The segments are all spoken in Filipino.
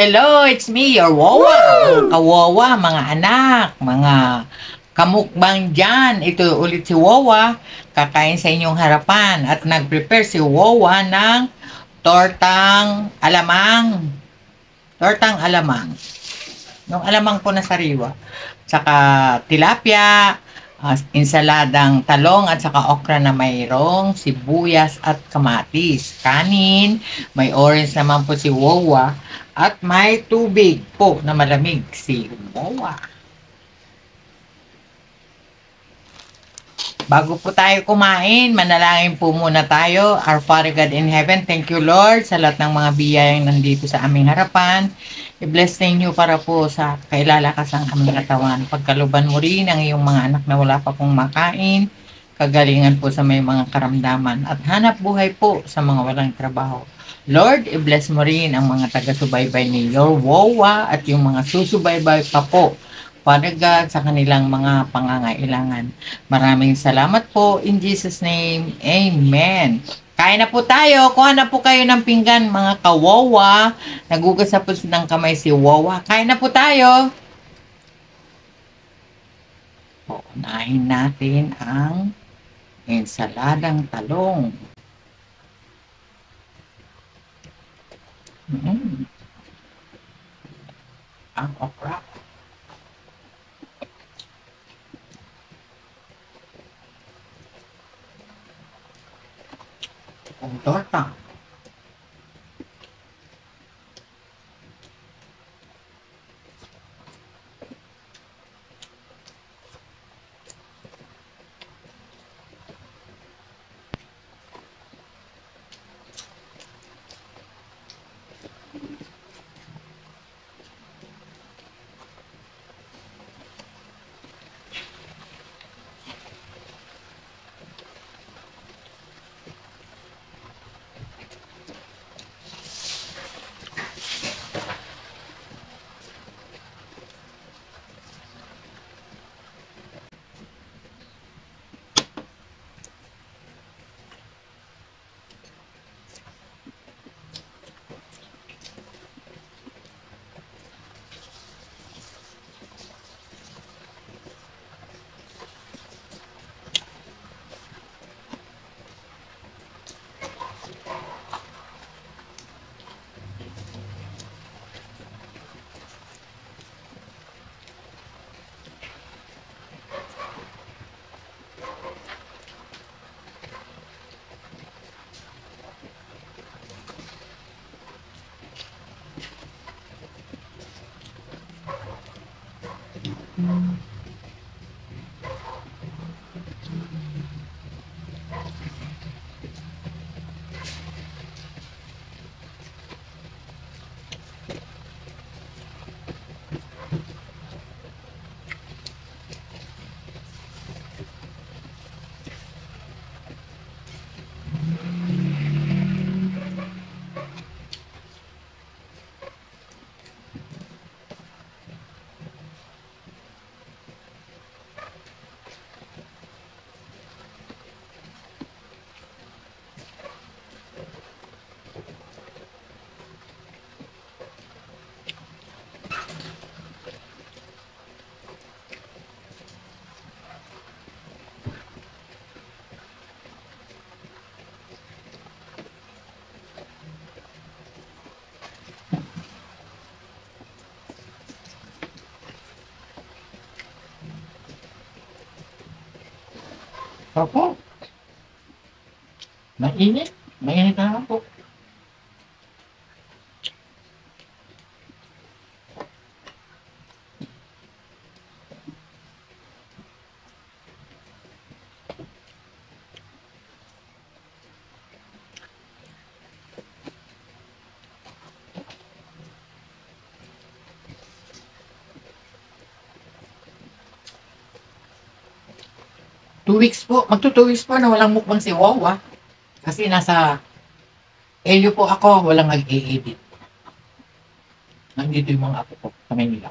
Hello! It's me, your Wawa. Mga kawawa, mga anak, mga kamukbang dyan. Ito ulit si Wawa, kakain sa inyong harapan. At nag-prepare si Wawa ng tortang alamang. Tortang alamang. Yung alamang po na sariwa. Saka tilapia, insaladang talong at saka okra na mayroong sibuyas at kamatis. Kanin, may orange naman po si Wawa at may tubig po na malamig si Wawa. Bago po tayo kumain, manalangin po muna tayo. Our Father God in Heaven, thank you Lord sa lahat ng mga biyayang nandito sa aming harapan. I-bless ninyo para po sa kailalakas ang aming katawan. Pagkaluban mo rin ang iyong mga anak na wala pa pong makain. Kagalingan po sa may mga karamdaman. At hanap buhay po sa mga walang trabaho. Lord, i-bless mo rin ang mga taga-subaybay ni Your Wawa at yung mga susubaybay pa po. Father God, sa kanilang mga pangangailangan. Maraming salamat po. In Jesus' name, Amen. Kain na po tayo. Kuha na po kayo ng pinggan, mga kawawa. Nagugas na po ng kamay si Wawa. Kain na po tayo. Unahin natin ang ensaladang talong. Ang okra. Ang torta. Opo. Mainit. Mainit na po. 2 weeks po. Magto 2 weeks po na walang mukbang si Wawa. Kasi nasa LU po ako, walang nag-i-edit. Nandito yung mga apo ko sa Manila.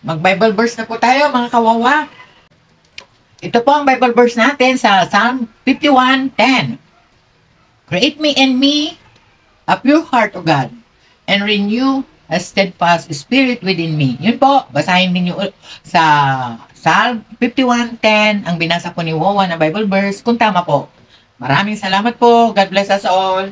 Mag-Bible verse na po tayo mga kawawa. Ito po ang Bible verse natin sa Psalm 51:10. Create me in me a pure heart, O God, and renew a steadfast spirit within me. Yun po, basahin ninyo sa Psalm 51:10, ang binasa po ni Wawa na Bible verse, kung tama po. Maraming salamat po. God bless us all.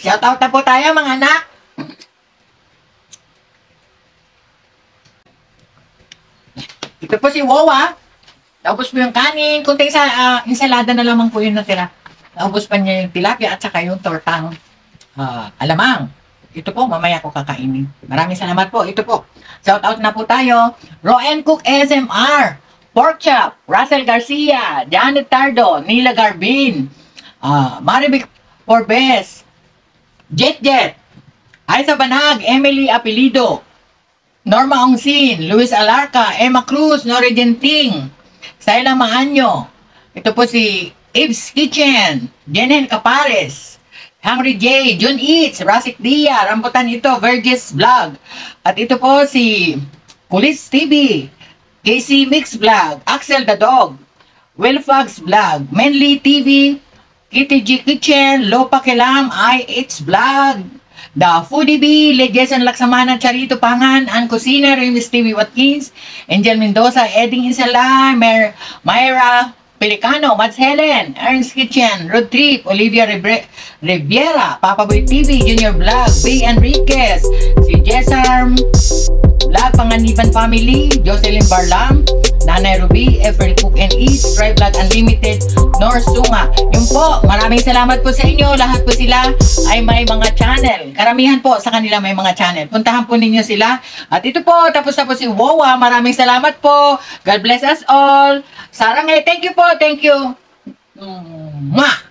Shout out na po tayo mga anak. Ito po si Wawa. Naubos po yung kanin. Kunting ensalada na lamang po yung natira. Naubos pa niya yung tilapia at saka yung tortang alamang. Ito po, mamaya ko kakainin. Maraming salamat po. Ito po. Shout out na po tayo. Raw and Cook SMR. Pork Chop. Russell Garcia. Janet Tardo. Nila Garbin. Marivic Forbes. Jet Jet. Aiza Banag. Emily Apelido. Norma Ongsin. Luis Alarca. Emma Cruz. Nori Genting. Sayla Maanyo. Ito po si Ibs Kitchen. Jenen Capares. Hungry J. Jun Eats. Rasik Dia. Rambutan ito. Vergis Vlog. At ito po si Kulis TV. KC Mix Vlog. Axel the Dog. Willfags Vlog. Menly TV. Kitty G Kitchen. Lopa Kelam. IH Vlog. The Foodie Bee, Legesan Laksamana, Charito Pangan, Ann Cosina, Remis TV Watkins, Angel Mendoza, Edding Insala, Myra Pelicano, Mads Helen, Ernst Kitchen, Road Trip, Olivia Riviera, Papa Boy TV, Junior Vlog, B. Enriquez, si Jessarm Vlog, Panganiban Family, Jocelyn Barlam, Nanay Ruby, April Cook and Eat, Try Vlog Unlimited, North Sunga. Yun po, maraming salamat po sa inyo. Lahat po sila ay may mga channel. Karamihan po sa kanila may mga channel. Puntahan po ninyo sila. At ito po, tapos na po si Wawa. Maraming salamat po. God bless us all. Sarangay, thank you po. Thank you. Mwah!